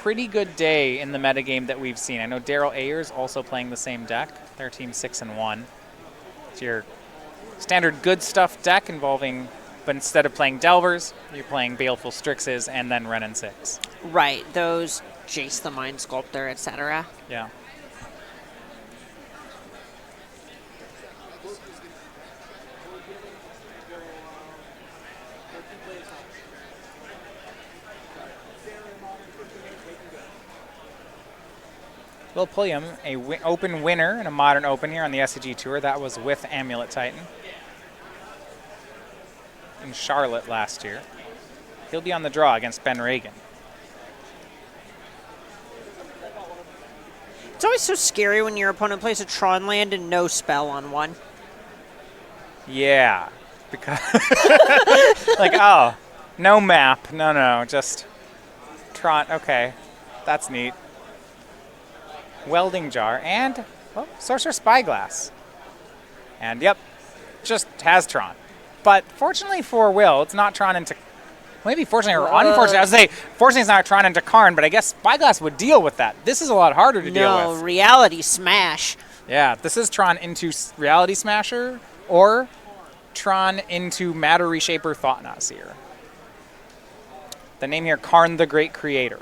pretty good day in the metagame that we've seen. I know Daryl Ayers also playing the same deck. Their team 6-1. It's your standard good stuff deck involving, but instead of playing Delvers, you're playing Baleful Strixes and then Wrenn and 6. Right, those Jace the Mind Sculptor, etc. Yeah. Will Pulliam, a open winner in a Modern Open here on the SCG Tour. That was with Amulet Titan in Charlotte last year. He'll be on the draw against Ben Ragan. It's always so scary when your opponent plays a Tron land and no spell on one. Yeah, because like, oh, no map, no, just Tron. Okay, that's neat. Welding Jar and Sorcerer Spyglass, and yep, just has Tron. But fortunately for Will, it's not Tron into. Maybe fortunately or unfortunately, I would say fortunately it's not Tron into Karn, but I guess Spyglass would deal with that. This is a lot harder to deal with. No, Reality Smash. Yeah, this is Tron into Reality Smasher or Tron into Matter Reshaper Thought-Knot Seer. The name here, Karn the Great Creator.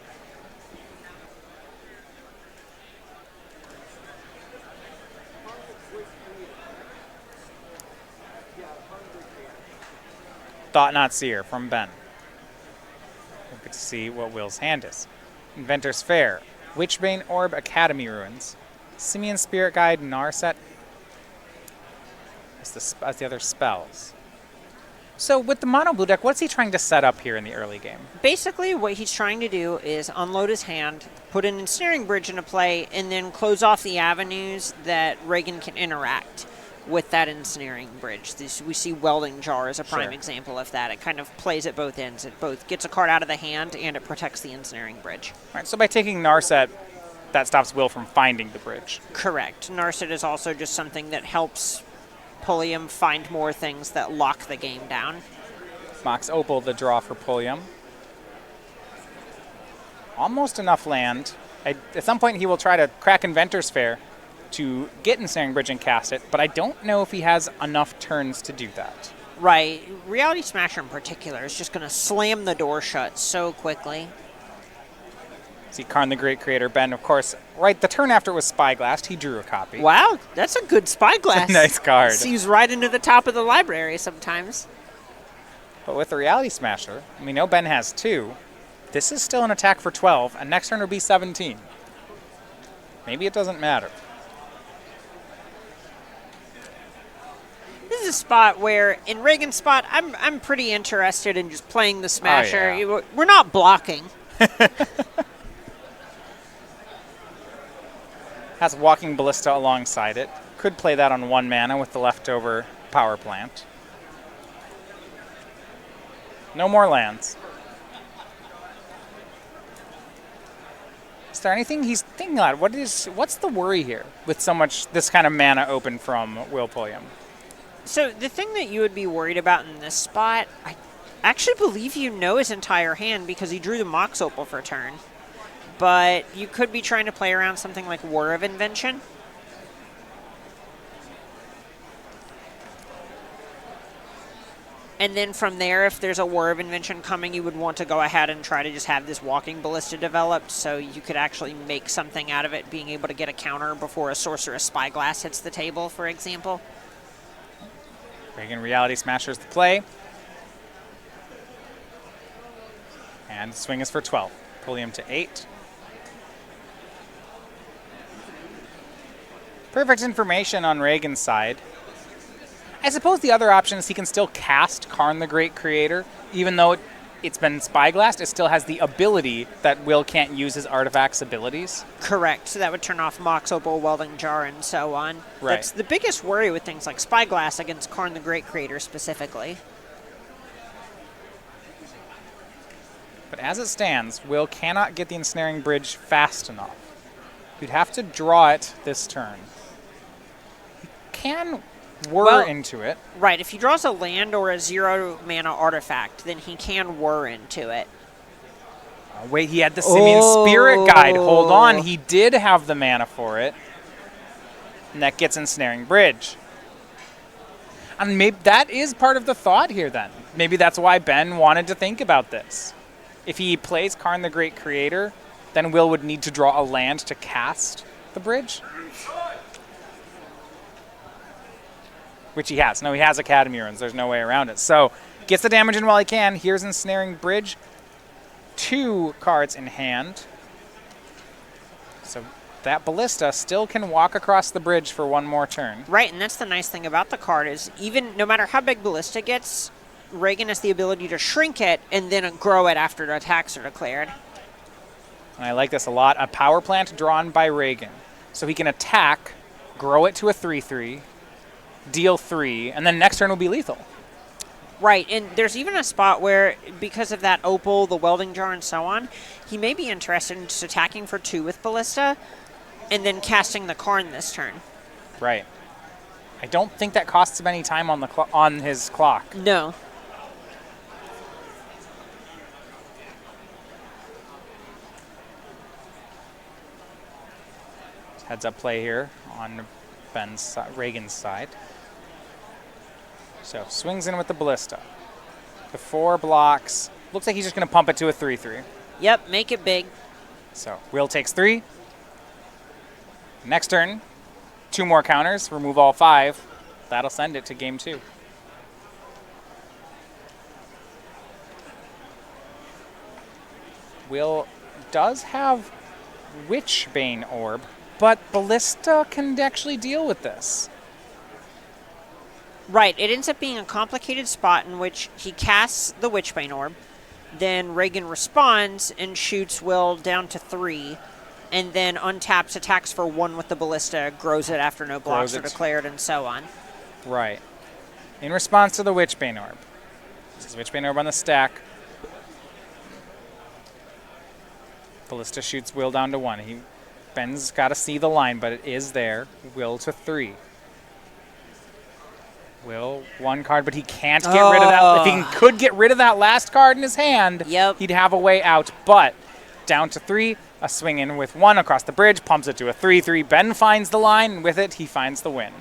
Thought-Knot Seer from Ben. We'll get to see what Will's hand is. Inventor's Fair, Witchbane Orb, Academy Ruins, Simian Spirit Guide, Narset. That's the other spells. So with the mono blue deck, what's he trying to set up here in the early game? Basically, what he's trying to do is unload his hand, put an Ensnaring Bridge into play, and then close off the avenues that Ragan can interact with that Ensnaring Bridge. We see Welding Jar as a prime example of that. It kind of plays at both ends. It both gets a card out of the hand and it protects the Ensnaring Bridge. All right, so by taking Narset, that stops Will from finding the bridge. Correct. Narset is also just something that helps Pulliam find more things that lock the game down. Mox Opal, the draw for Pulliam. Almost enough land. At some point he will try to crack Inventor's Fair to get Ensnaring Bridge and cast it, but I don't know if he has enough turns to do that. Right. Reality Smasher in particular is just going to slam the door shut so quickly. See Karn the Great Creator. Ben, of course, right, the turn after it was Spyglass, he drew a copy. Wow, that's a good Spyglass. Nice card. Sees right into the top of the library sometimes. But with the Reality Smasher, we know Ben has 2. This is still an attack for 12, and next turn will be 17. Maybe it doesn't matter. This is a spot where, in Ragan's spot, I'm pretty interested in just playing the Smasher. Oh, yeah. We're not blocking. Has Walking Ballista alongside it. Could play that on 1 mana with the leftover Power Plant. No more lands. Is there anything he's thinking about? What's the worry here with so much this kind of mana open from Will Pulliam? So the thing that you would be worried about in this spot, I actually believe you know his entire hand because he drew the Mox Opal for turn. But you could be trying to play around something like War of Invention. And then from there, if there's a War of Invention coming, you would want to go ahead and try to just have this Walking Ballista developed so you could actually make something out of it, being able to get a counter before a Sorceress Spyglass hits the table, for example. Ragan Reality Smasher's the play. And swing is for 12. Pulliam to 8. Perfect information on Ragan's side. I suppose the other option is he can still cast Karn the Great Creator. Even though it's been Spyglassed, it still has the ability that Will can't use his artifacts' abilities. Correct. So that would turn off Mox Opal, Welding Jar, and so on. Right. That's the biggest worry with things like Spyglass against Karn the Great Creator specifically. But as it stands, Will cannot get the Ensnaring Bridge fast enough. You'd have to draw it this turn. He can whir into it. Right, if he draws a land or a 0 mana artifact, then he can whir into it. Oh, wait, he had the Simian Spirit Guide. Hold on, he did have the mana for it. And that gets Ensnaring Bridge. And maybe that is part of the thought here then. Maybe that's why Ben wanted to think about this. If he plays Karn the Great Creator, then Will would need to draw a land to cast the bridge. Which he has. No, he has Academy Runes. There's no way around it. So, gets the damage in while he can. Here's Ensnaring Bridge. 2 cards in hand. So, that Ballista still can walk across the bridge for one more turn. Right, and that's the nice thing about the card is even no matter how big Ballista gets, Ragan has the ability to shrink it and then grow it after the attacks are declared. And I like this a lot. A power plant drawn by Ragan. So he can attack, grow it to a 3/3, deal 3, and then next turn will be lethal. Right, and there's even a spot where, because of that Opal, the Welding Jar, and so on, he may be interested in just attacking for 2 with Ballista and then casting the Karn this turn. Right. I don't think that costs him any time on the on his clock. No. Heads up play here on Ragan's side. So swings in with the Ballista. The 4 blocks. Looks like he's just going to pump it to a 3/3. Yep, make it big. So Will takes 3. Next turn, 2 more counters. Remove all 5. That'll send it to game 2. Will does have Witchbane Orb, but Ballista can actually deal with this. Right, it ends up being a complicated spot in which he casts the Witchbane Orb, then Ragan responds and shoots Will down to 3, and then untaps, attacks for 1 with the Ballista, grows it after no blocks are declared, and so on. Right. In response to the Witchbane Orb. This is Witchbane Orb on the stack. Ballista shoots Will down to 1. Ben's got to see the line, but it is there. Will to 3. Will 1 card, but he can't get rid of that. If he could get rid of that last card in his hand, he'd have a way out. But down to 3, a swing in with 1 across the bridge, pumps it to a 3/3. Ben finds the line, and with it, he finds the win.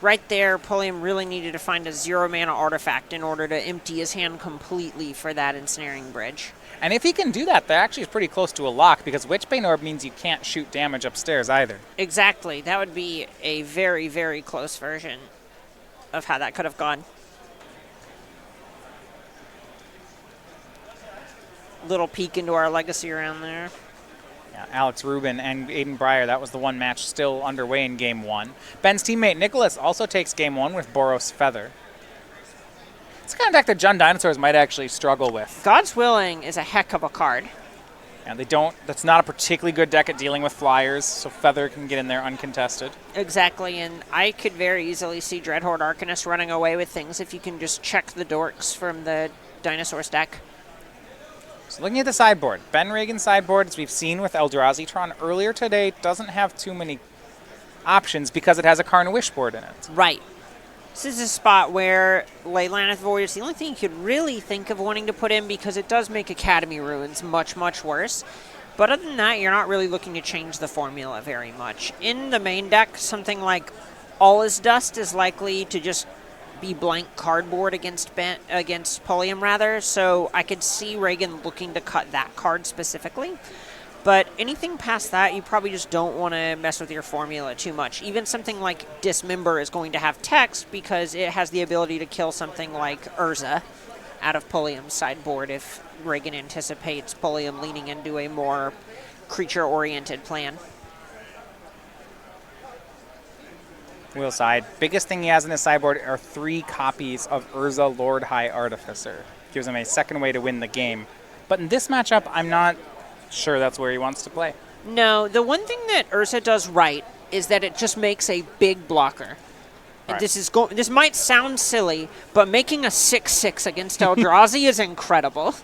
Right there, Pulliam really needed to find a 0-mana artifact in order to empty his hand completely for that Ensnaring Bridge. And if he can do that, that actually is pretty close to a lock, because Witchbane Orb means you can't shoot damage upstairs either. Exactly. That would be a very, very close version of how that could have gone. Little peek into our legacy around there. Yeah, Alex Rubin and Aiden Brier, that was the one match still underway in Game 1. Ben's teammate Nicholas also takes Game 1 with Boros Feather. It's the kind of deck that Jund Dinosaurs might actually struggle with. God's Willing is a heck of a card. And that's not a particularly good deck at dealing with flyers, so Feather can get in there uncontested. Exactly, and I could very easily see Dreadhorde Arcanist running away with things if you can just check the dorks from the Dinosaur stack. So looking at the sideboard, Ben Ragan's sideboard, as we've seen with Eldrazi Tron earlier today, doesn't have too many options because it has a Karn Wishboard in it. Right. This is a spot where Leyline of the Void is the only thing you could really think of wanting to put in because it does make Academy Ruins much, much worse. But other than that, you're not really looking to change the formula very much. In the main deck, something like All Is Dust is likely to just be blank cardboard against Pulliam, rather. So I could see Ragan looking to cut that card specifically. But anything past that, you probably just don't want to mess with your formula too much. Even something like Dismember is going to have text because it has the ability to kill something like Urza out of Pulliam's sideboard if Ragan anticipates Pulliam leaning into a more creature-oriented plan. Wheel side. Biggest thing he has in his sideboard are 3 copies of Urza Lord High Artificer. Gives him a second way to win the game. But in this matchup, I'm not sure that's where he wants to play. No, the one thing that Urza does right is that it just makes a big blocker. And right. This might sound silly, but making a 6/6 against Eldrazi is incredible.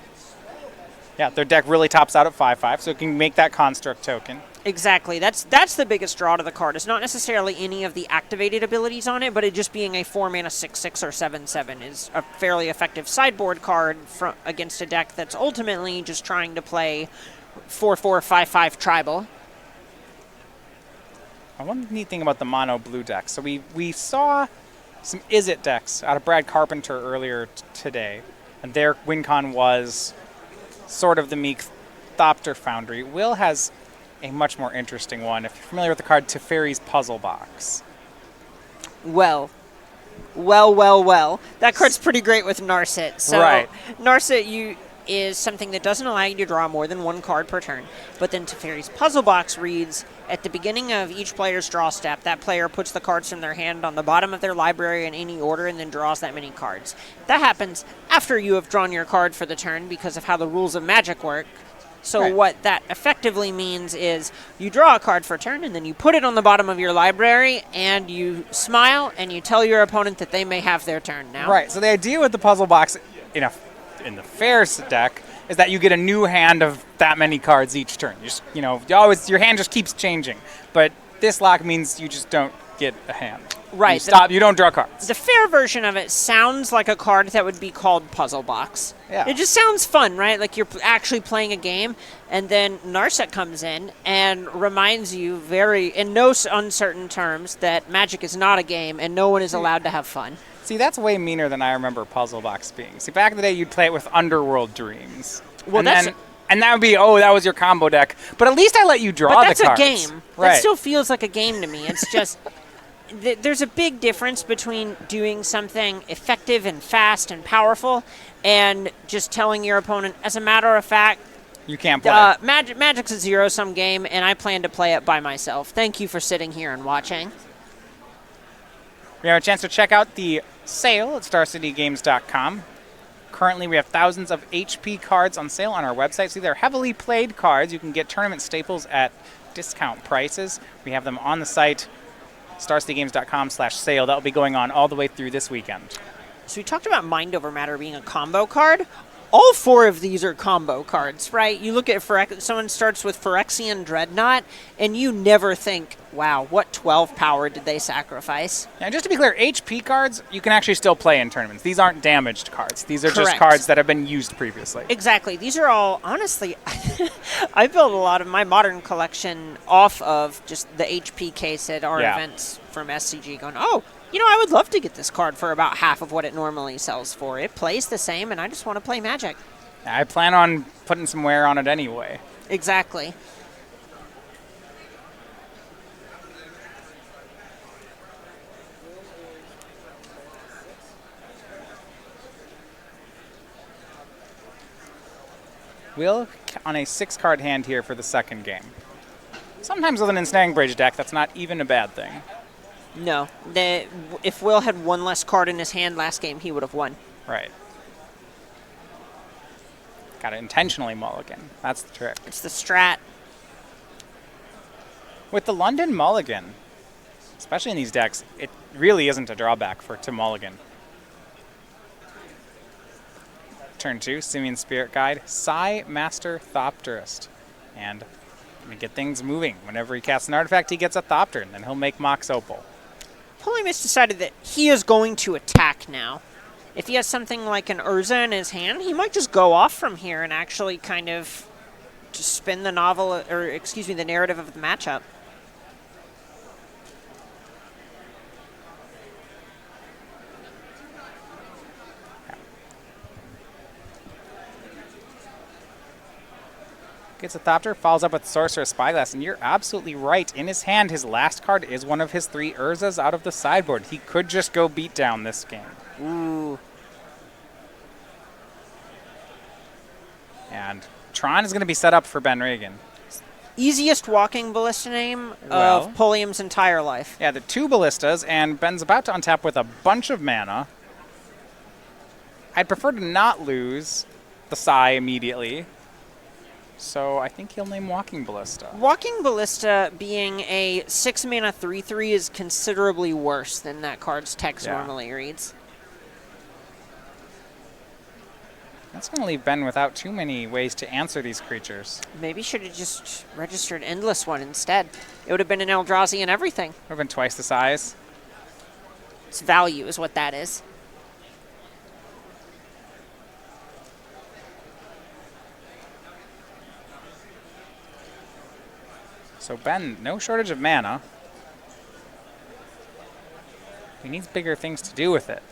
Yeah, their deck really tops out at 5/5, so it can make that construct token. Exactly. That's the biggest draw to the card. It's not necessarily any of the activated abilities on it, but it just being a 4-mana 6/6 or 7/7 is a fairly effective sideboard card against a deck that's ultimately just trying to play 4/4, 5/5 tribal. One neat thing about the mono blue deck. So we saw some Is It decks out of Brad Carpenter earlier today, and their win con was sort of the Meek Thopter Foundry. Will has a much more interesting one. If you're familiar with the card Teferi's Puzzle Box. Well. That card's pretty great with Narset. So right. Narset is something that doesn't allow you to draw more than one card per turn. But then Teferi's Puzzle Box reads, at the beginning of each player's draw step, that player puts the cards from their hand on the bottom of their library in any order and then draws that many cards. That happens after you have drawn your card for the turn because of how the rules of Magic work. So right. What that effectively means is you draw a card for a turn and then you put it on the bottom of your library and you smile and you tell your opponent that they may have their turn now. Right. So the idea with the Puzzle Box in the Fairs deck is that you get a new hand of that many cards each turn. Your hand just keeps changing. But this lock means you just don't get a hand. Right. You don't draw cards. The fair version of it sounds like a card that would be called Puzzle Box. Yeah. It just sounds fun, right? Like you're actually playing a game, and then Narset comes in and reminds you in no uncertain terms that Magic is not a game and no one is allowed to have fun. See, that's way meaner than I remember Puzzle Box being. See, back in the day, you'd play it with Underworld Dreams. Well, and that would be, that was your combo deck. But at least I let you draw the cards. But that's a game. Right. That still feels like a game to me. It's just... There's a big difference between doing something effective and fast and powerful and just telling your opponent, as a matter of fact, you can't play. Magic's a zero-sum game, and I plan to play it by myself. Thank you for sitting here and watching. We have a chance to check out the sale at StarCityGames.com. Currently, we have thousands of HP cards on sale on our website. So these are heavily played cards. You can get tournament staples at discount prices. We have them on the site. StarCityGames.com/sale. That will be going on all the way through this weekend. So we talked about Mind Over Matter being a combo card. All 4 of these are combo cards, right? You look at someone starts with Phyrexian Dreadnought, and you never think, wow, what 12 power did they sacrifice? And just to be clear, HP cards you can actually still play in tournaments. These aren't damaged cards. These are Correct. just cards that have been used previously. Exactly. These are all, honestly, I built a lot of my Modern collection off of just the HP case at our events from SCG going, I would love to get this card for about half of what it normally sells for. It plays the same, and I just want to play Magic. I plan on putting some wear on it anyway. Exactly. Will on a 6-card hand here for the second game. Sometimes with an Ensnaring Bridge deck, that's not even a bad thing. No. If Will had one less card in his hand last game, he would have won. Right. Got to intentionally mulligan. That's the trick. It's the strat. With the London mulligan, especially in these decks, it really isn't a drawback to mulligan. Turn 2, Simian Spirit Guide, Psy Master Thopterist. And we get things moving. Whenever he casts an artifact, he gets a Thopter, and then he'll make Mox Opal. Pulliam has decided that he is going to attack now. If he has something like an Urza in his hand, he might just go off from here and actually kind of just spin the the narrative of the matchup. Gets a Thopter, follows up with Sorcerer's Spyglass, and you're absolutely right. In his hand, his last card is one of his 3 Urzas out of the sideboard. He could just go beat down this game. Ooh. And Tron is going to be set up for Ben Ragan. Easiest walking ballista name of Pulliam's entire life. Yeah, the 2 ballistas, and Ben's about to untap with a bunch of mana. I'd prefer to not lose the Psy immediately. So I think he'll name Walking Ballista. Walking Ballista being a 6-mana 3/3 is considerably worse than that card's text normally reads. That's going to leave Ben without too many ways to answer these creatures. Maybe should have just registered Endless One instead. It would have been an Eldrazi and everything. Would have been twice the size. Its value is what that is. So Ben, no shortage of mana. He needs bigger things to do with it.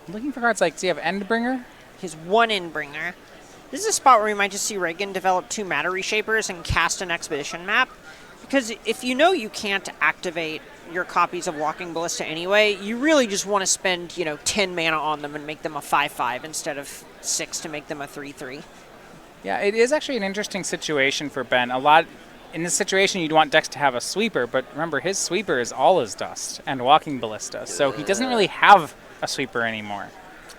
I'm looking for cards like, does he have Endbringer? His one Endbringer. This is a spot where we might just see Ragan develop 2 Matter Reshapers and cast an Expedition map. Because if you know you can't activate your copies of Walking Ballista anyway, you really just want to spend, 10 mana on them and make them a 5/5 instead of 6 to make them a 3/3. Yeah, it is actually an interesting situation for Ben. In this situation, you'd want decks to have a sweeper, but remember, his sweeper is all his dust and Walking Ballista, so he doesn't really have a sweeper anymore.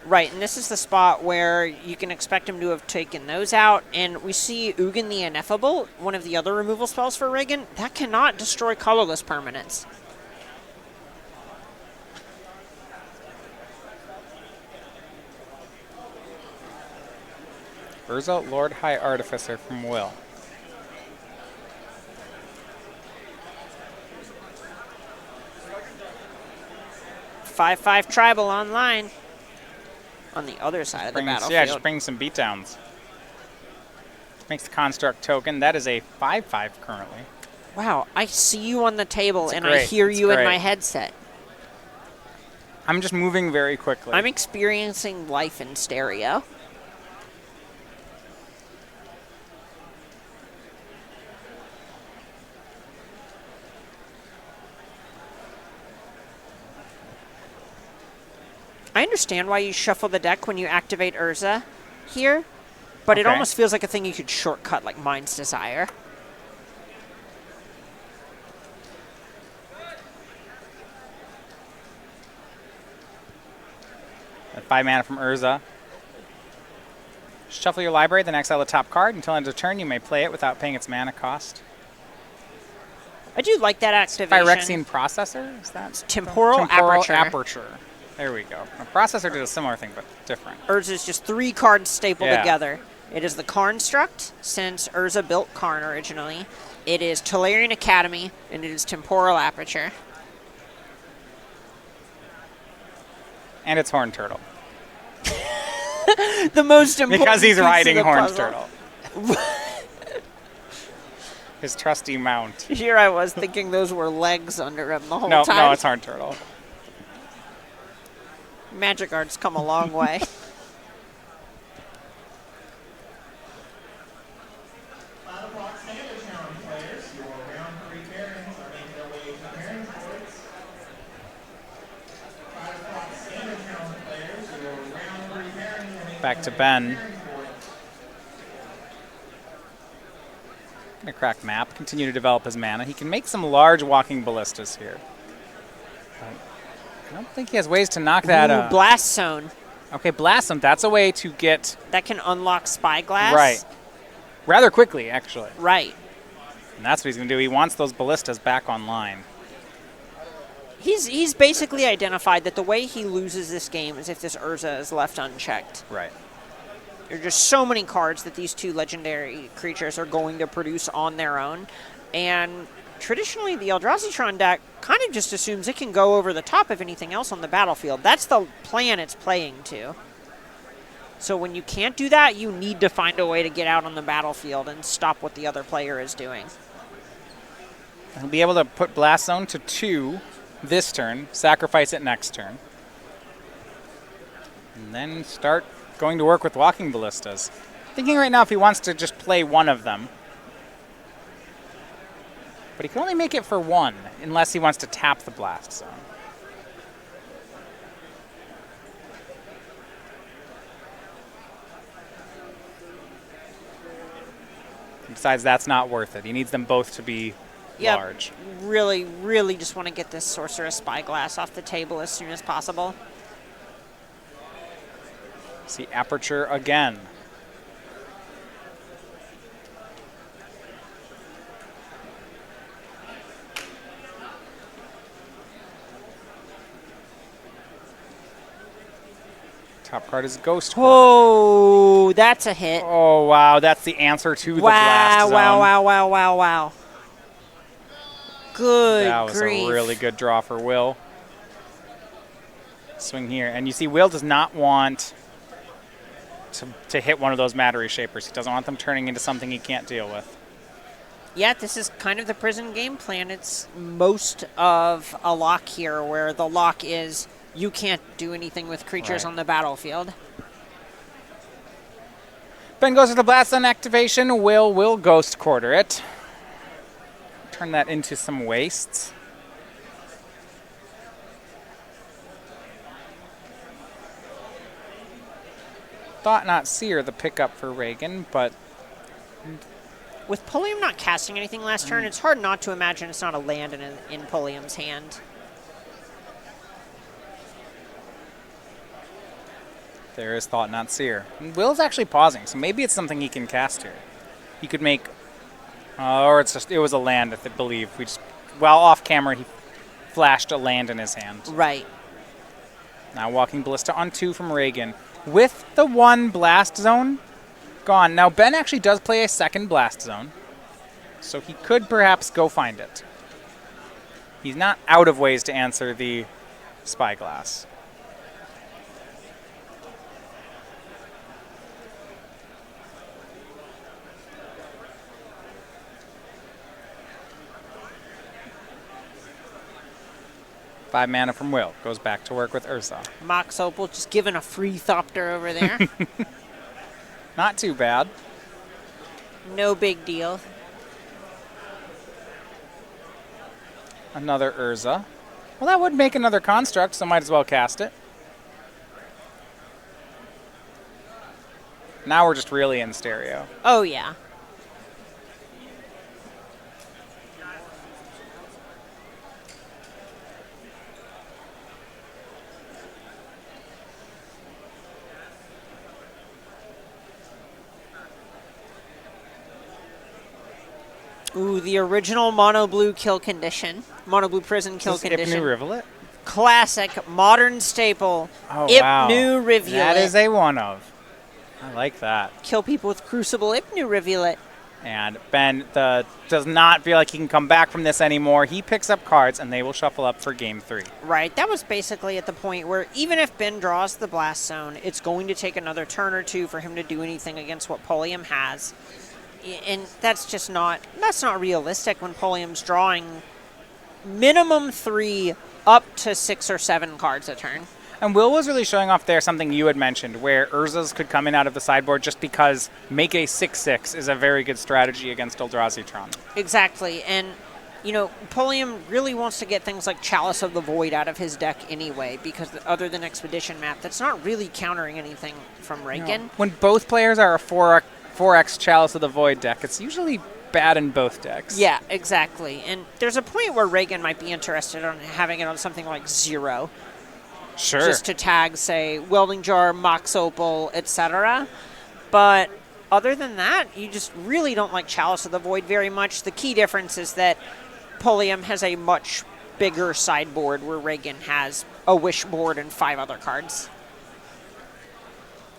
Right, and this is the spot where you can expect him to have taken those out, and we see Ugin the Ineffable, one of the other removal spells for Ragan, that cannot destroy colorless permanents. Urza, Lord High Artificer from Will. Five tribal online on the other side of the battlefield. Yeah, just bring some beatdowns. Makes the Construct token. That is a 5/5 currently. Wow, I see you on the table and I great. hear It's you in great. my headset. I'm just moving very quickly. I'm experiencing life in stereo. I understand why you shuffle the deck when you activate Urza here, but it Okay. almost feels like a thing you could shortcut like Mind's Desire. At 5 mana from Urza. Shuffle your library, then exile the top card. Until end of turn, you may play it without paying its mana cost. I do like that activation. Phyrexian Processor? Is that? Temporal Aperture. There we go. A Processor did a similar thing, but different. Urza is just 3 cards stapled Yeah. together. It is the Construct, since Urza built Karn originally. It is Tolarian Academy, and it is Temporal Aperture. And it's Horned Turtle. The most important Because he's piece of riding the Horned puzzle. Turtle. His trusty mount. Here I was thinking those were legs under him the whole No, time. no, it's Horned Turtle. Magic Art's come a long way. Back to Ben. Gonna crack map, continue to develop his mana. He can make some large Walking Ballistas here. But I don't think he has ways to knock that Ooh, Blast Zone. Okay, Blast him. That's a way to get... That can unlock Spyglass. Right. Rather quickly, actually. Right. And that's what he's going to do. He wants those ballistas back online. He's basically identified that the way he loses this game is if this Urza is left unchecked. Right. There are just so many cards that these 2 legendary creatures are going to produce on their own. And traditionally, the Eldrazi deck kind of just assumes it can go over the top of anything else on the battlefield. That's the plan it's playing to. So when you can't do that, you need to find a way to get out on the battlefield and stop what the other player is doing. He'll be able to put Blast Zone to 2 this turn, sacrifice it next turn, and then start going to work with Walking Ballistas. Thinking right now if he wants to just play one of them. But he can only make it for 1 unless he wants to tap the Blast Zone. Besides, that's not worth it. He needs them both to be large. Really, really just want to get this Sorcerous Spyglass off the table as soon as possible. See Aperture again. Top card is Ghost Quarter. Oh, that's a hit. Oh, wow. That's the answer to the blast zone. Wow. Good That was grief. a really good draw for Will. Swing here. And you see Will does not want to hit one of those Mattery Shapers. He doesn't want them turning into something he can't deal with. Yeah, this is kind of the prison game plan. It's most of a lock here, where the lock is you can't do anything with creatures on the battlefield. Ben goes to the blast zone activation. Will Ghost Quarter it. Turn that into some wastes. Thought Not Seer the pickup for Ragan, but With Pulliam not casting anything last turn, it's hard not to imagine it's not a land in Pulliam's hand. there is Thought Not Seer. And Will's actually pausing, so maybe it's something he can cast here. He could make, or it was a land, I believe. While off camera, he flashed a land in his hand. Right. Now Walking Ballista on 2 from Ragan. With the 1 blast zone gone. Now Ben actually does play a second blast zone, so he could perhaps go find it. He's not out of ways to answer the Spyglass. Five mana from Will. Goes back to work with Urza. Mox Opal just giving a free Thopter over there. Not too bad. No big deal. Another Urza. Well, that would make another construct, so might as well cast it. Now we're just really in stereo. Oh, yeah. Ooh, the original mono blue kill condition. Mono blue prison kill condition. Ipnu Rivulet? Classic, modern staple. Oh, Ipnu wow. Rivulet. That is a one of. I like that. Kill people with Crucible Ipnu Rivulet. And Ben does not feel like he can come back from this anymore. He picks up cards, and they will shuffle up for game 3. Right, that was basically at the point where even if Ben draws the blast zone, it's going to take another turn or two for him to do anything against what Pulliam has. And that's just not realistic when Pulliam's drawing minimum 3 up to 6 or 7 cards a turn. And Will was really showing off there something you had mentioned, where Urzas could come in out of the sideboard just because make a 6/6 is a very good strategy against Eldrazi-tron. Exactly, and you know, Pulliam really wants to get things like Chalice of the Void out of his deck anyway, because other than Expedition Map, that's not really countering anything from Ragan. No. When both players are a 4x Chalice of the Void deck, it's usually bad in both decks. Yeah, exactly, and there's a point where Ragan might be interested on having it on something like 0. Sure. Just to tag, say, Welding Jar, Mox Opal, etc. But other than that, you just really don't like Chalice of the Void very much. The key difference is that Pulliam has a much bigger sideboard where Ragan has a Wish board and 5 other cards.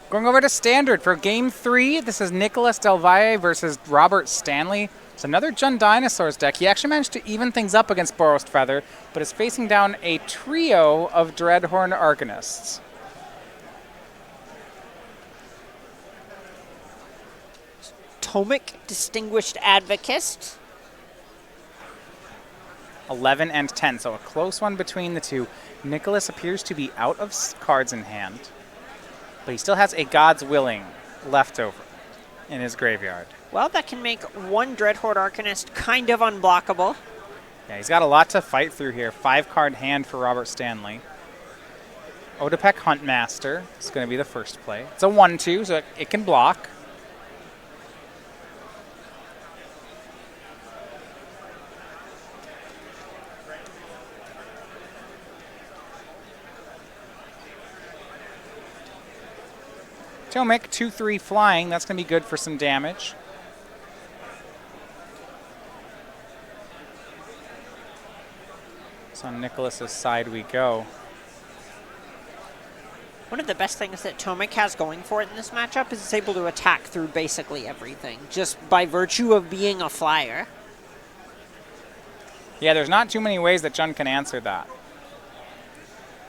Going over to Standard for Game 3. This is Nicholas DelValle versus Robert Stanley. It's another Jund Dinosaurs deck. He actually managed to even things up against Boros Feather, but is facing down a trio of Dreadhorn Arcanists. Tomic, Distinguished Advocate. 11 and 10, so a close one between the two. Nicholas appears to be out of cards in hand, but he still has a God's Willing left over in his graveyard. Well, that can make one Dreadhorde Arcanist kind of unblockable. Yeah, he's got a lot to fight through here. 5-card hand for Robert Stanley. Odapek Huntmaster is going to be the first play. It's a 1/2, so it can block. Tomic, 2/3 flying. That's going to be good for some damage. So on Nicholas's side we go. One of the best things that Tomek has going for it in this matchup is it's able to attack through basically everything, just by virtue of being a flyer. Yeah, there's not too many ways that Jun can answer that.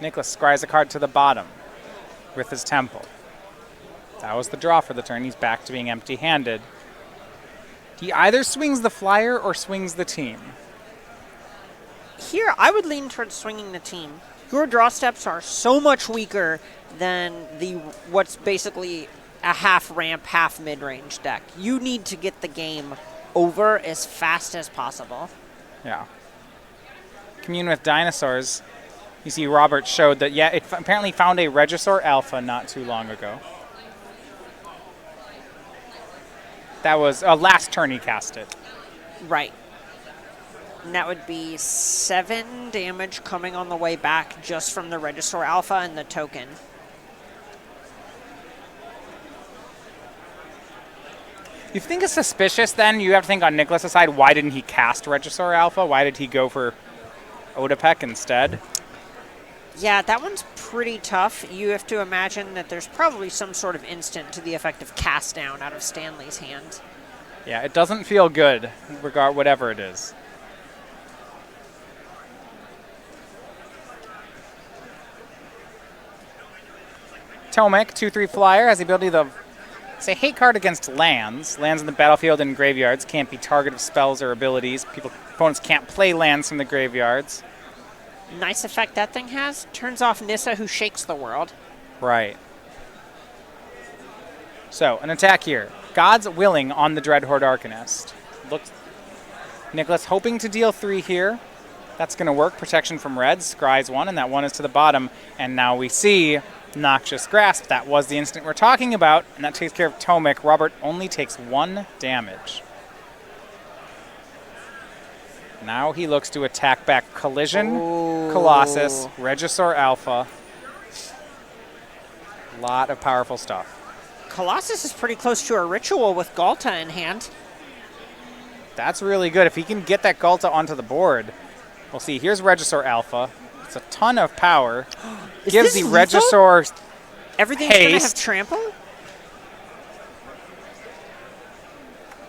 Nicholas scries a card to the bottom with his Temple. That was the draw for the turn. He's back to being empty-handed. He either swings the flyer or swings the team. Here, I would lean towards swinging the team. Your draw steps are so much weaker than what's basically a half ramp, half mid-range deck. You need to get the game over as fast as possible. Yeah. Commune with Dinosaurs. You see Robert showed that, yeah, it apparently found a Regisaur Alpha not too long ago. That was last turn he cast it. Right. And that would be 7 damage coming on the way back just from the Regisaur Alpha and the token. You think it's suspicious then? You have to think on Nicholas' side, why didn't he cast Regisaur Alpha? Why did he go for Odapek instead? Yeah, that one's pretty tough. You have to imagine that there's probably some sort of instant to the effect of cast down out of Stanley's hand. Yeah, it doesn't feel good, whatever it is. Tomek, 2/3 flyer, has the ability to say hate card against lands. Lands in the battlefield and graveyards can't be target of spells or abilities. Opponents can't play lands from the graveyards. Nice effect that thing has. Turns off Nissa, who shakes the world. Right. So, an attack here. God's Willing on the Dreadhorde Arcanist. Looks Nicholas hoping to deal 3 here. That's going to work. Protection from red. Scries 1, and that 1 is to the bottom. And now we see Noxious Grasp. That was the instant we're talking about, and that takes care of Tomek. Robert only takes 1 damage. Now he looks to attack back Collision, Colossus, Regisaur Alpha. A lot of powerful stuff. Colossus is pretty close to a ritual with Galta in hand. That's really good. If he can get that Galta onto the board, we'll see. Here's Regisaur Alpha. It's a ton of power. Gives the lethal? Regisaur Everything's going to have haste. trample?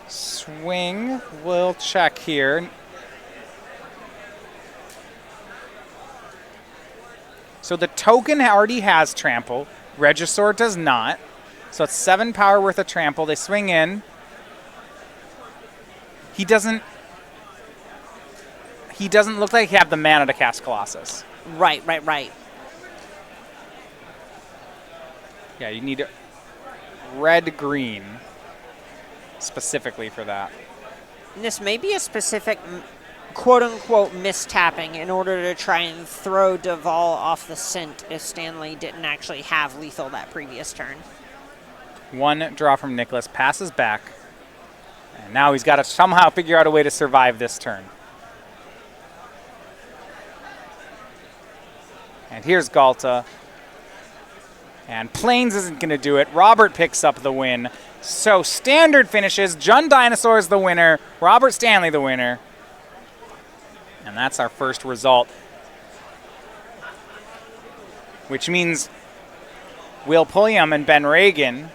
Swing. We'll check here. So the token already has trample. Regisaur does not. So it's 7 power worth of trample. They swing in. He doesn't look like he have the mana to cast Colossus. Right. Yeah, you need red-green specifically for that. And this may be a specific quote-unquote mistapping in order to try and throw DelValle off the scent if Stanley didn't actually have lethal that previous turn. 1 draw from Nicholas, passes back, and now he's got to somehow figure out a way to survive this turn. And here's Galta. And Plains isn't going to do it. Robert picks up the win. So standard finishes. Jun Dinosaur is the winner. Robert Stanley the winner. And that's our first result. Which means Will Pulliam and Ben Ragan,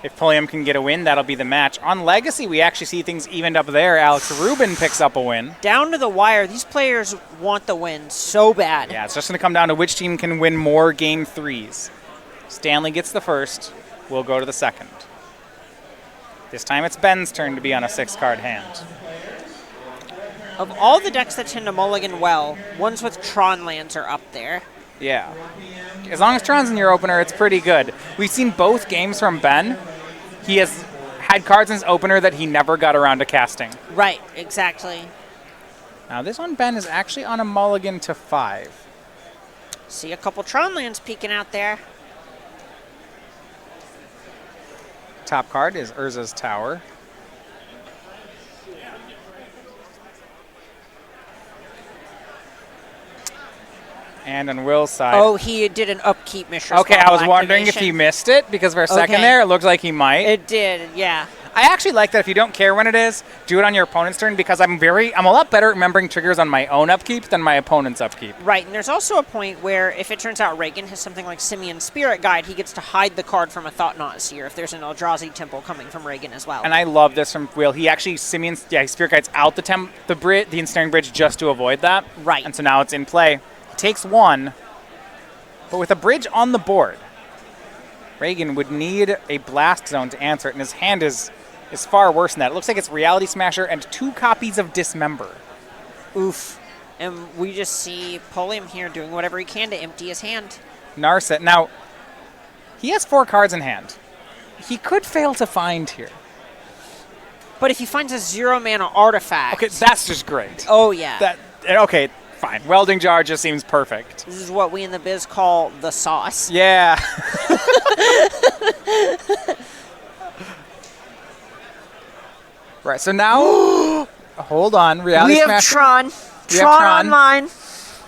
if Pulliam can get a win, that'll be the match. On Legacy, we actually see things evened up there. Alex Rubin picks up a win. Down to the wire. These players want the win so bad. Yeah, it's just going to come down to which team can win more game 3s. Stanley gets the first. We'll go to the second. This time it's Ben's turn to be on a 6-card hand. Of all the decks that tend to mulligan well, ones with Tron lands are up there. Yeah. As long as Tron's in your opener, it's pretty good. We've seen both games from Ben. He has had cards in his opener that he never got around to casting. Right, exactly. Now this one, Ben, is actually on a mulligan to 5. See a couple Tron lands peeking out there. Top card is Urza's Tower. And on Will's side. Oh, he did an upkeep Mishra's Okay, I Bauble was wondering if he activation. missed it because for a second Okay. there it looked like he might. It did, yeah. I actually like that if you don't care when it is, do it on your opponent's turn because I'm a lot better at remembering triggers on my own upkeep than my opponent's upkeep. Right, and there's also a point where if it turns out Ragan has something like Simeon's Spirit Guide, he gets to hide the card from a Thought-Knot Seer if there's an Eldrazi Temple coming from Ragan as well. And I love this from Will. He actually he Spirit Guides out the Ensnaring Bridge just to avoid that. Right. And so now it's in play. He takes one, but with a bridge on the board, Ragan would need a Blast Zone to answer it, and his hand is far worse than that. It looks like it's Reality Smasher and 2 copies of Dismember. Oof. And we just see Pulliam here doing whatever he can to empty his hand. Narset. Now, he has 4 cards in hand. He could fail to find here. But if he finds a 0-mana artifact... Okay, that's just great. Oh, yeah. Okay, fine. Welding Jar just seems perfect. This is what we in the biz call the sauce. Yeah. Right, so now, hold on. Reality We have Smasher. Tron. We have Tron Tron. online.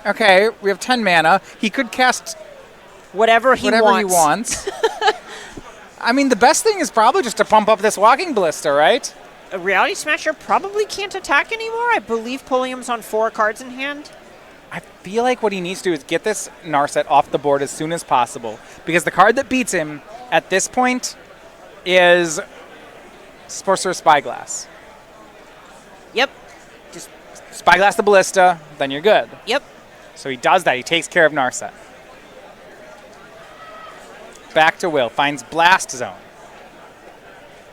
Okay, we have 10 mana. He could cast Whatever he wants. I mean, the best thing is probably just to pump up this Walking Ballista, right? A Reality Smasher probably can't attack anymore. I believe Pulliam's on 4 cards in hand. I feel like what he needs to do is get this Narset off the board as soon as possible. Because the card that beats him at this point is Sorcerer Spyglass. Yep. Just Spyglass the Ballista, then you're good. Yep. So he does that. He takes care of Narset. Back to Will. Finds Blast Zone.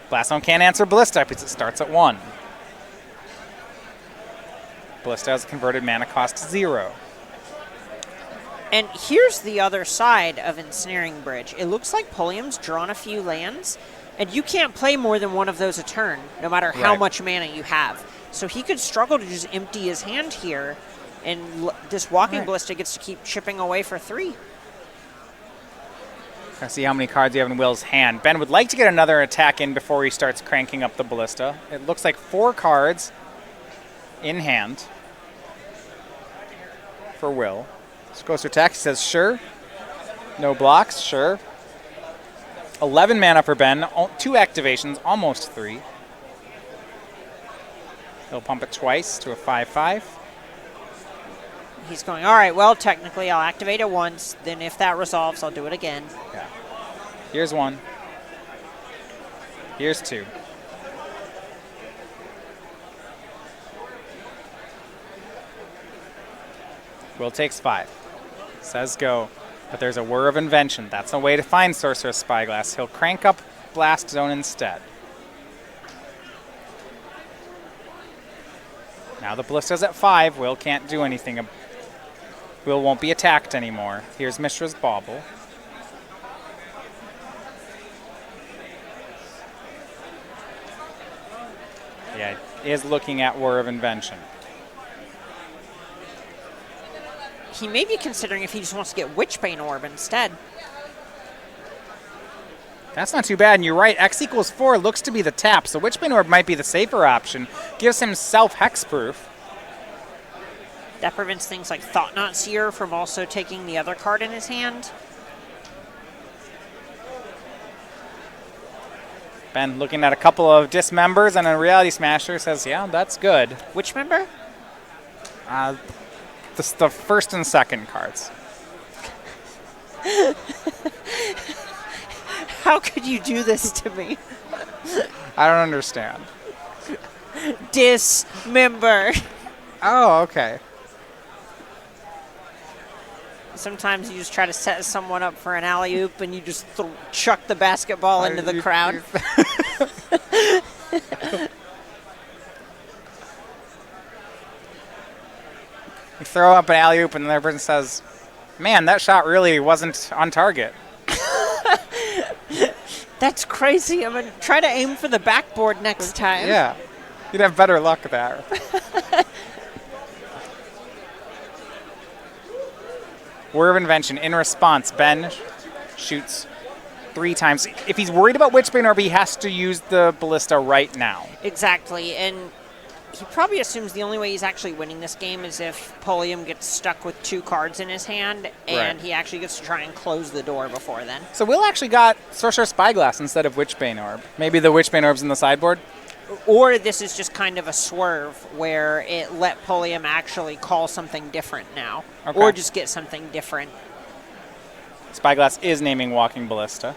Blast Zone can't answer Ballista because it starts at 1. Ballista has a converted mana cost 0. And here's the other side of Ensnaring Bridge. It looks like Pulliam's drawn a few lands, and you can't play more than one of those a turn, no matter how Right. much mana you have. So he could struggle to just empty his hand here, and this Walking Ballista gets to keep chipping away for 3. Let's see how many cards you have in Will's hand. Ben would like to get another attack in before he starts cranking up the Ballista. It looks like 4 cards in hand for Will. So goes to attack. He says, sure. No blocks, sure. 11 mana for Ben. 2 activations, almost 3. He'll pump it twice to a 5/5. He's going, all right, well, technically I'll activate it once, then if that resolves, I'll do it again. Yeah. Here's 1. Here's 2. Will takes 5. Says go. But there's a Whir of Invention. That's a way to find Sorcerer's Spyglass. He'll crank up Blast Zone instead. Now the Ballista's at 5. Will can't do anything. Will won't be attacked anymore. Here's Mishra's Bauble. Yeah, is looking at Whir of Invention. He may be considering if he just wants to get Witchbane Orb instead. That's not too bad, and you're right. X equals 4 looks to be the tap, so Witchbane Orb might be the safer option. Gives him self-hexproof. That prevents things like Thought-Knot Seer from also taking the other card in his hand. Ben looking at a couple of Dismembers and a Reality Smasher says, yeah, that's good. Which member? The first and second cards. How could you do this to me? I don't understand. Dismember. Oh, okay. Sometimes you just try to set someone up for an alley-oop and you just chuck the basketball into the crowd. You throw up an alley-oop and the other person says, man, that shot really wasn't on target. That's crazy. I'm going to try to aim for the backboard next time. Yeah. You'd have better luck there. Whir of Invention. In response, Ben shoots 3 times. If he's worried about Witchbane Orb, he has to use the Ballista right now. Exactly. And he probably assumes the only way he's actually winning this game is if Pulliam gets stuck with 2 cards in his hand, and he actually gets to try and close the door before then. So Will actually got Sorcerer Spyglass instead of Witchbane Orb. Maybe the Witchbane Orb's in the sideboard? Or this is just kind of a swerve where it let Pulliam actually call something different now. Okay. Or just get something different. Spyglass is naming Walking Ballista.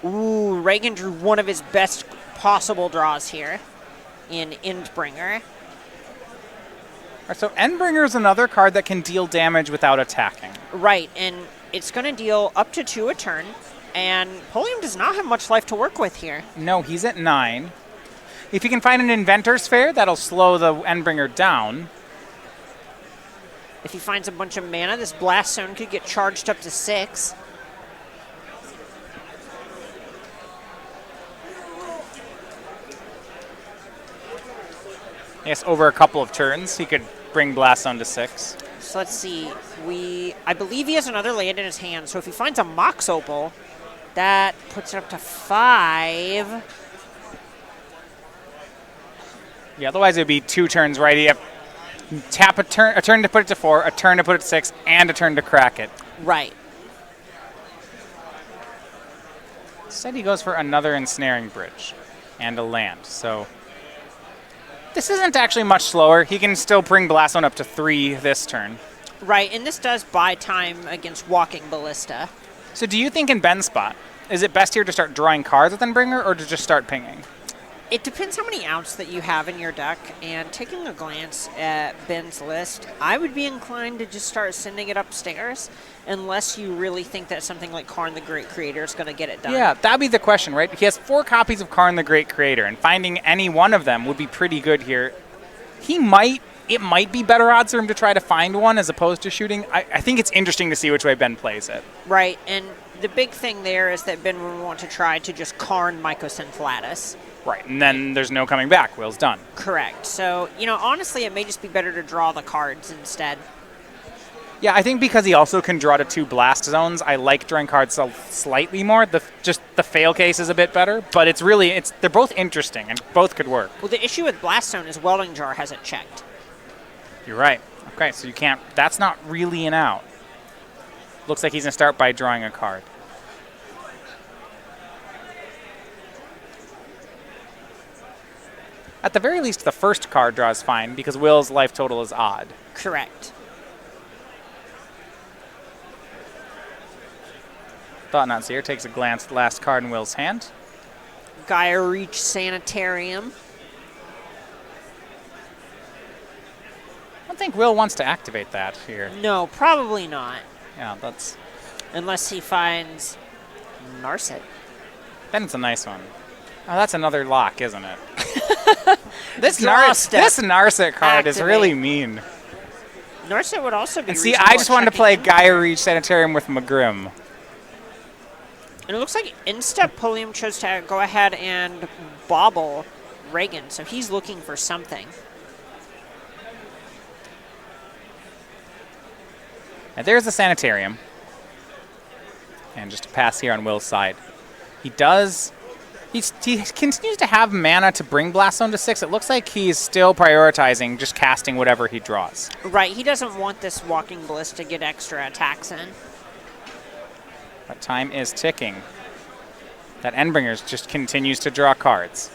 Ooh, Ragan drew one of his best possible draws here in Endbringer. So Endbringer is another card that can deal damage without attacking. Right, and it's going to deal up to 2 a turn, and Pulliam does not have much life to work with here. No, he's at 9. If you can find an Inventor's Fair, that'll slow the Endbringer down. If he finds a bunch of mana, this Blast Zone could get charged up to 6. Yes, over a couple of turns, he could bring Blast Zone to 6. So let's see. I believe he has another land in his hand, so if he finds a Mox Opal, that puts it up to 5. Yeah, otherwise it would be 2 turns, right? You have tap a turn to put it to 4, a turn to put it to 6, and a turn to crack it. Right. Instead he goes for another Ensnaring Bridge and a land, so this isn't actually much slower. He can still bring Blast Zone up to 3 this turn. Right, and this does buy time against Walking Ballista. So do you think in Ben's spot, is it best here to start drawing cards with Endbringer or to just start pinging? It depends how many outs that you have in your deck, and taking a glance at Ben's list, I would be inclined to just start sending it upstairs, unless you really think that something like Karn the Great Creator is going to get it done. Yeah, that'd be the question, right? He has 4 copies of Karn the Great Creator, and finding any one of them would be pretty good here. It might be better odds for him to try to find one as opposed to shooting. I think it's interesting to see which way Ben plays it. Right, and the big thing there is that Ben would want to try to just Karn Mycosynthalatus. Right, and then there's no coming back. Will's done. Correct. So, honestly, it may just be better to draw the cards instead. Yeah, I think because he also can draw to 2 blast zones, I like drawing cards slightly more. Just the fail case is a bit better, but they're both interesting and both could work. Well, the issue with Blast Zone is Welding Jar has it checked. You're right. Okay, so you can't. That's not really an out. Looks like he's gonna start by drawing a card. At the very least, the first card draw is fine because Will's life total is odd. Correct. Thought Not Seer takes a glance at the last card in Will's hand. Gaia Reach Sanitarium. I don't think Will wants to activate that here. No, probably not. Yeah, that's... Unless he finds Narset. Then it's a nice one. Oh, that's another lock, isn't it? This Draw step. Narset card is really Activate. mean. Narset would also be And see, reasonable I just at wanted to play checking. Gaia Reach Sanitarium with Magrim. And it looks like instead Pulliam chose to go ahead and bobble Ragan, so he's looking for something. And there's the Sanitarium. And just a pass here on Will's side. He continues to have mana to bring Blast Zone to 6. It looks like he's still prioritizing just casting whatever he draws. Right, he doesn't want this Walking Ballista to get extra attacks in. But time is ticking. That Endbringer just continues to draw cards.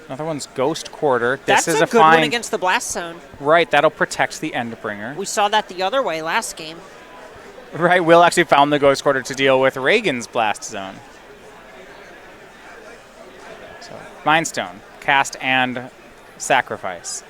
Another one's Ghost Quarter. That's This is a a good fine one against the Blast Zone. Right, that'll protect the Endbringer. We saw that the other way last game. Right, Will actually found the Ghost Quarter to deal with Ragan's Blast Zone. So, Mind Stone, cast and sacrifice.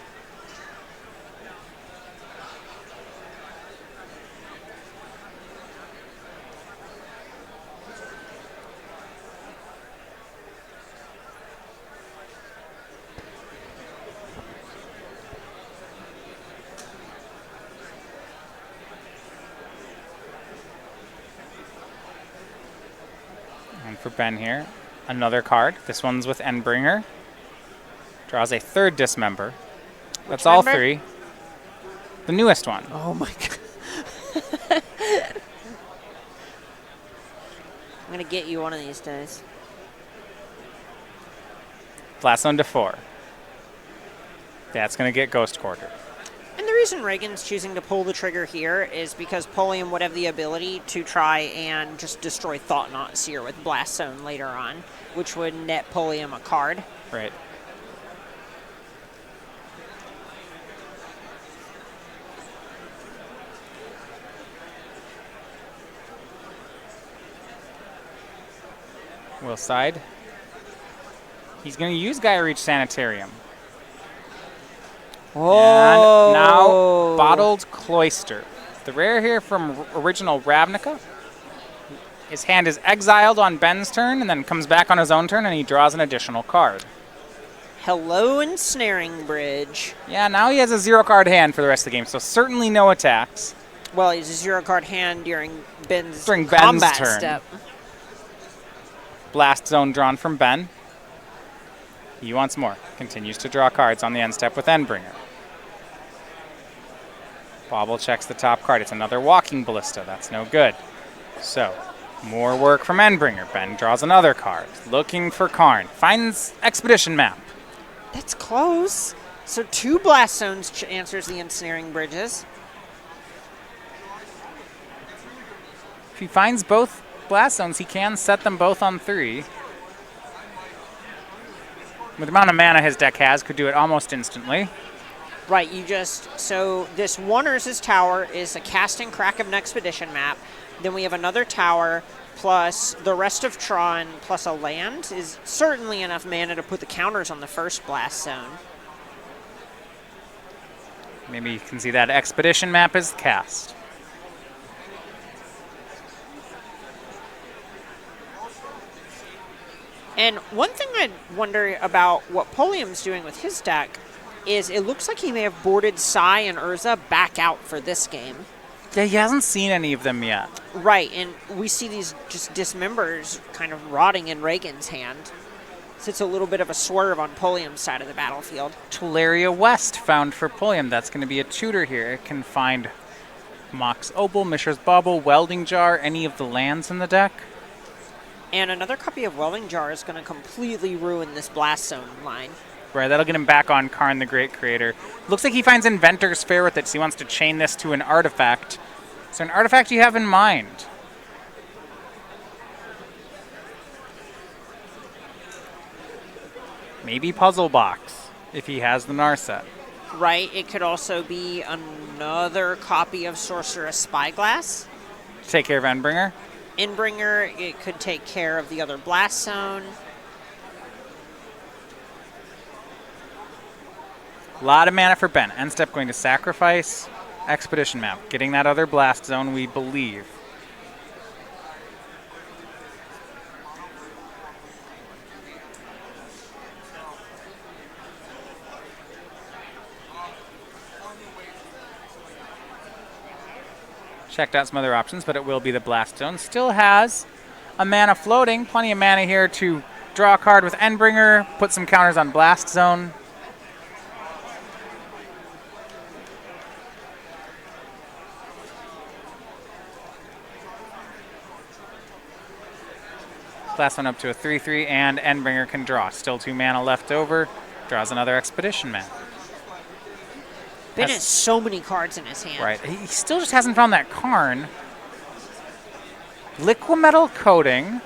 And for Ben here, another card. This one's with Endbringer. Draws a third Dismember. That's all member? 3. The newest one. Oh my god. I'm going to get you one of these days. Blast Zone to 4. That's going to get Ghost Quarter. And the reason Ragan's choosing to pull the trigger here is because Pulliam would have the ability to try and just destroy Thought-Knot Seer with Blast Zone later on, which would net Pulliam a card. Right. Will side. He's going to use Gaia Reach Sanitarium. Oh. And now Bottled Cloister. The rare here from original Ravnica. His hand is exiled on Ben's turn and then comes back on his own turn and he draws an additional card. Hello, Ensnaring Bridge. Yeah, now he has a 0-card hand for the rest of the game, so certainly no attacks. Well, he's a 0-card hand during Ben's Ben's combat turn. step. Blast Zone drawn from Ben. He wants more. Continues to draw cards on the end step with Endbringer. Bobble checks the top card. It's another Walking Ballista. That's no good. So, more work from Endbringer. Ben draws another card. Looking for Karn. Finds Expedition Map. That's close. So 2 Blast Zones answers the Ensnaring Bridges. If he finds both Blast Zones, he can set them both on 3. With the amount of mana his deck has, could do it almost instantly. Right, so this one Urza's Tower is a cast and crack of an Expedition Map. Then we have another tower, plus the rest of Tron, plus a land is certainly enough mana to put the counters on the first Blast Zone. Maybe you can see that Expedition Map is cast. And one thing I wonder about what Pulliam's doing with his deck is it looks like he may have boarded Sai and Urza back out for this game. Yeah, he hasn't seen any of them yet. Right, and we see these just dismembers kind of rotting in Ragan's hand. So it's a little bit of a swerve on Pulliam's side of the battlefield. Teleria West found for Pulliam. That's going to be a tutor here. It can find Mox Opal, Mishra's Bauble, Welding Jar, any of the lands in the deck. And another copy of Welding Jar is going to completely ruin this Blast Zone line. Right, that'll get him back on Karn the Great Creator. Looks like he finds Inventor's Fair with it, so he wants to chain this to an artifact. So an artifact you have in mind. Maybe Puzzle Box, if he has the Narset. Right, it could also be another copy of Sorceress Spyglass. Take care of Endbringer. Endbringer, it could take care of the other Blast Zone. A lot of mana for Ben. End step going to sacrifice Expedition Map. Getting that other Blast Zone, we believe. Checked out some other options, but it will be the Blast Zone. Still has a mana floating. Plenty of mana here to draw a card with Endbringer, put some counters on Blast Zone. Blast Zone up to a 3/3, and Endbringer can draw. Still 2 mana left over. Draws another Expedition Map. Ben has so many cards in his hand. Right. He still just hasn't found that Karn. Liquimetal Coating.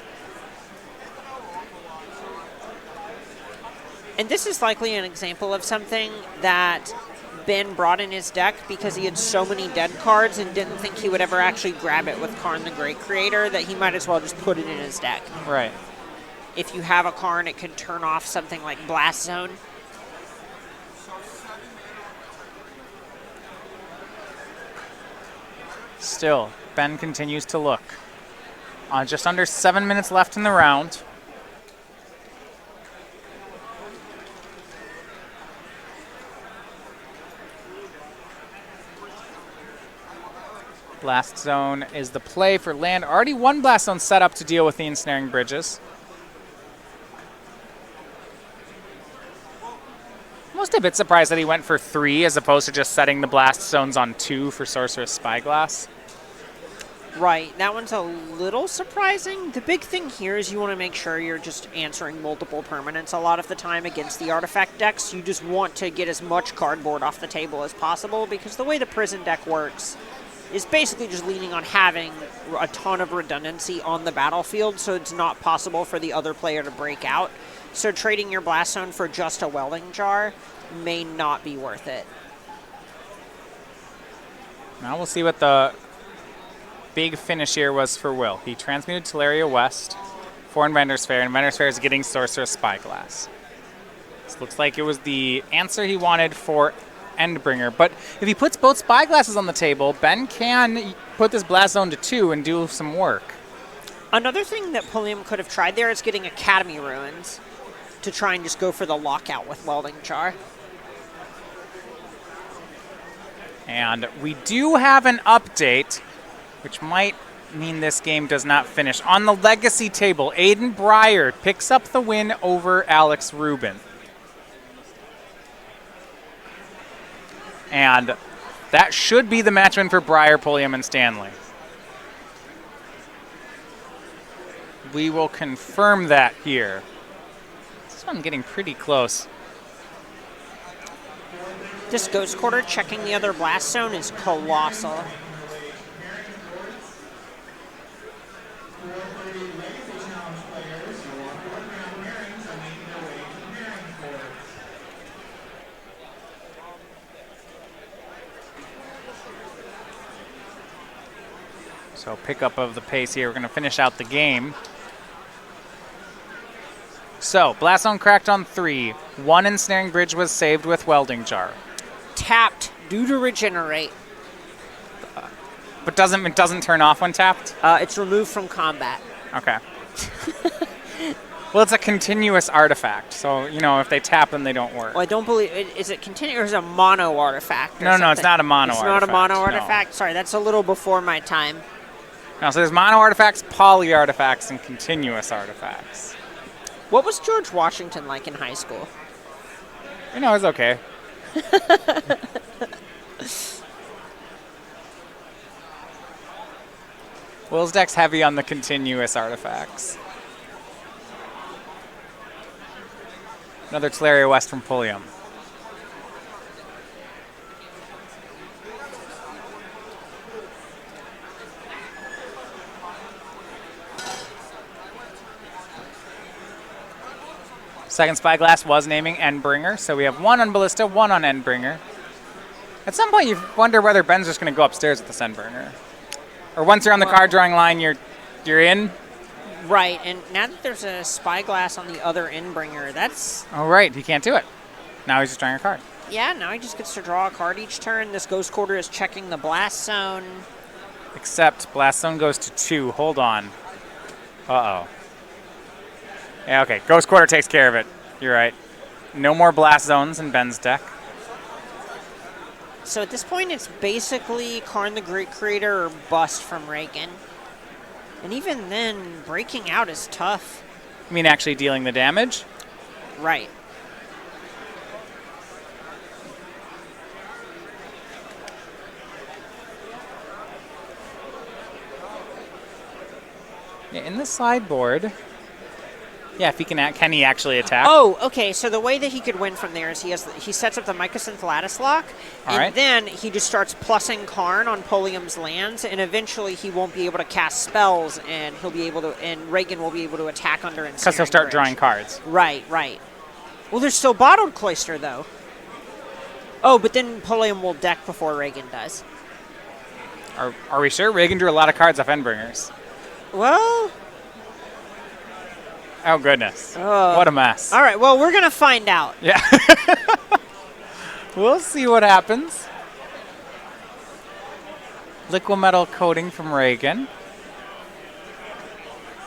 And this is likely an example of something that Ben brought in his deck because he had so many dead cards and didn't think he would ever actually grab it with Karn the Great Creator that he might as well just put it in his deck. Right. If you have a Karn, it could turn off something like Blast Zone. Still, Ben continues to look. Just under 7 minutes left in the round. Blast Zone is the play for land. Already one Blast Zone set up to deal with the Ensnaring Bridges. Just a bit surprised that he went for 3 as opposed to just setting the blast zones on 2 for Sorcerous Spyglass. Right, that one's a little surprising. The big thing here is you want to make sure you're just answering multiple permanents a lot of the time against the artifact decks. You just want to get as much cardboard off the table as possible because the way the prison deck works is basically just leaning on having a ton of redundancy on the battlefield, so it's not possible for the other player to break out. So trading your blast zone for just a welding jar may not be worth it. Now we'll see what the big finish here was for Will. He transmuted Teleria West for Inventor's Fair, and Inventor's Fair is getting Sorcerous Spyglass. This looks like it was the answer he wanted for Endbringer, but if he puts both Spyglasses on the table, Ben can put this blast zone to 2 and do some work. Another thing that Pulliam could have tried there is getting Academy Ruins to try and just go for the lockout with Welding Jar. And we do have an update, which might mean this game does not finish. On the Legacy table, Aiden Brier picks up the win over Alex Rubin. And that should be the match win for Brier, Pulliam, and Stanley. We will confirm that here. This one getting pretty close. This Ghost Quarter checking the other blast zone is colossal. So pickup of the pace here. We're going to finish out the game. So blast zone cracked on 3. 1 ensnaring bridge was saved with Welding Jar. Tapped due to regenerate. But it doesn't turn off when tapped? It's removed from combat. Okay. Well, it's a continuous artifact, so, you know, if they tap them, they don't work. Well, I don't believe is it continuous or is it a mono artifact? No, it's not a mono artifact. It's not a mono no. artifact? Sorry, that's a little before my time. No, so there's mono artifacts, poly artifacts, and continuous artifacts. What was George Washington like in high school? You know, it's okay. Will's deck's heavy on the continuous artifacts. Another Teleria West from Pulliam. Second Spyglass was naming Endbringer, so we have 1 on Ballista, 1 on Endbringer. At some point, you wonder whether Ben's just going to go upstairs with this Endbringer. Or once you're on the card drawing line, you're in. Right, and now that there's a Spyglass on the other Endbringer, that's... Oh, right, he can't do it. Now he's just drawing a card. Yeah, now he just gets to draw a card each turn. This Ghost Quarter is checking the Blast Zone. Except Blast Zone goes to 2. Hold on. Uh-oh. Yeah, okay. Ghost Quarter takes care of it. You're right. No more Blast Zones in Ben's deck. So at this point, it's basically Karn the Great Creator or bust from Ragan. And even then, breaking out is tough. You mean actually dealing the damage? Right. Yeah, in the sideboard. Yeah, if he can he actually attack? Oh, okay. So the way that he could win from there is he sets up the Mycosynth Lattice Lock, and then he just starts plussing Karn on Pulliam's lands, and eventually he won't be able to cast spells, and he'll be able to, and Ragan will be able to attack under Ensnaring because he'll start Bridge. drawing cards. Right, right. Well, there's still Bottled Cloister though. Oh, but then Pulliam will deck before Ragan does. Are we sure? Ragan drew a lot of cards off Endbringers. Well. Oh, goodness. What a mess. All right, well, we're going to find out. Yeah. We'll see what happens. Liquimetal coating from Ragan.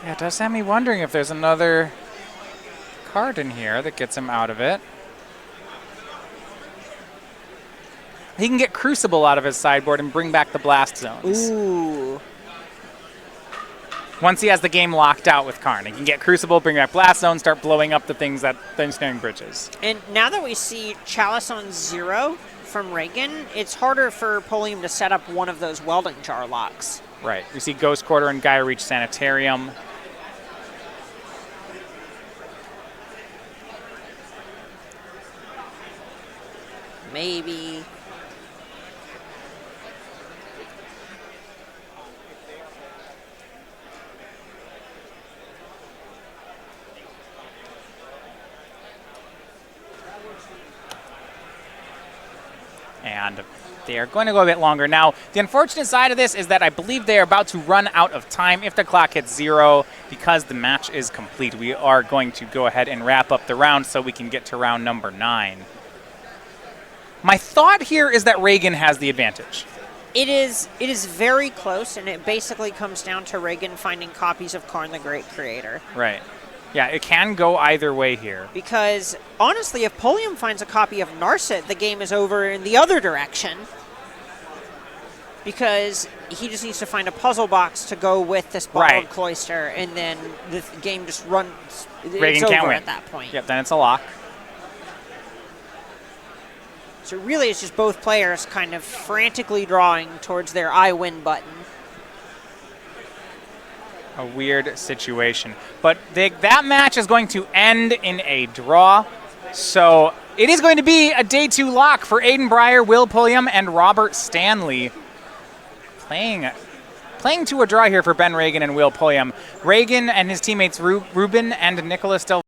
Yeah, it does have me wondering if there's another card in here that gets him out of it. He can get Crucible out of his sideboard and bring back the Blast Zones. Ooh. Once he has the game locked out with Karn, he can get Crucible, bring back Blast Zone, start blowing up the things that the ensnaring bridge is. And now that we see Chalice on 0 from Ragan, it's harder for Pulliam to set up one of those welding jar locks. Right. We see Ghost Quarter and Gaia Reach Sanitarium. Maybe. And they are going to go a bit longer. Now, the unfortunate side of this is that I believe they are about to run out of time if the clock hits 0 because the match is complete. We are going to go ahead and wrap up the round so we can get to round number 9. My thought here is that Ragan has the advantage. It is very close, and it basically comes down to Ragan finding copies of Karn the Great Creator. Right. Yeah, it can go either way here. Because, honestly, if Pulliam finds a copy of Narset, the game is over in the other direction. Because he just needs to find a puzzle box to go with this Bottled Cloister, and then the game just runs. Ragan it's can't over win at that point. Yep, then it's a lock. So really, it's just both players kind of frantically drawing towards their I win button. A weird situation. But that match is going to end in a draw. So it is going to be a day 2 lock for Aiden Brier, Will Pulliam, and Robert Stanley. Playing to a draw here for Ben Ragan and Will Pulliam. Ragan and his teammates Rubin and Nicholas DelValle